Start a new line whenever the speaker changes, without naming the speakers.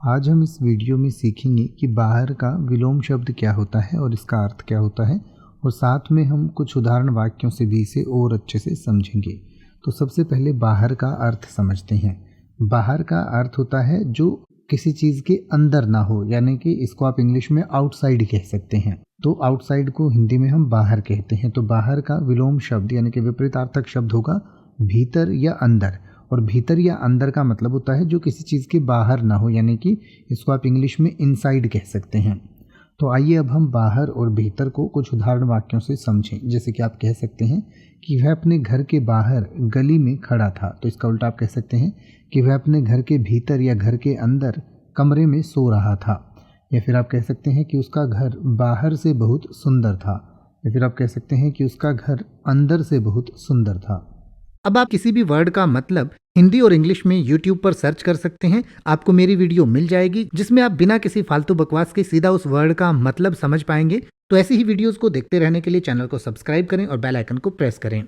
आज हम इस वीडियो में सीखेंगे कि बाहर का विलोम शब्द क्या होता है और इसका अर्थ क्या होता है, और साथ में हम कुछ उदाहरण वाक्यों से भी इसे और अच्छे से समझेंगे। तो सबसे पहले बाहर का अर्थ समझते हैं। बाहर का अर्थ होता है जो किसी चीज़ के अंदर ना हो, यानी कि इसको आप इंग्लिश में आउटसाइड कह सकते हैं। तो आउटसाइड को हिंदी में हम बाहर कहते हैं। तो बाहर का विलोम शब्द यानी कि विपरीतार्थक शब्द होगा भीतर या अंदर। और भीतर या अंदर का मतलब होता है जो किसी चीज़ के बाहर ना हो, यानी कि इसको आप इंग्लिश में इनसाइड कह सकते हैं। तो आइए अब हम बाहर और भीतर को कुछ उदाहरण वाक्यों से समझें। जैसे कि आप कह सकते हैं कि वह अपने घर के बाहर गली में खड़ा था। तो इसका उल्टा आप कह सकते हैं कि वह अपने घर के भीतर या घर के अंदर कमरे में सो रहा था। या फिर आप कह सकते हैं कि उसका घर बाहर से बहुत सुंदर था। या फिर आप कह सकते हैं कि उसका घर अंदर से बहुत सुंदर था।
अब आप किसी भी वर्ड का मतलब हिंदी और इंग्लिश में YouTube पर सर्च कर सकते हैं। आपको मेरी वीडियो मिल जाएगी जिसमें आप बिना किसी फालतू बकवास के सीधा उस वर्ड का मतलब समझ पाएंगे। तो ऐसी ही वीडियोस को देखते रहने के लिए चैनल को सब्सक्राइब करें और बेल आइकन को प्रेस करें।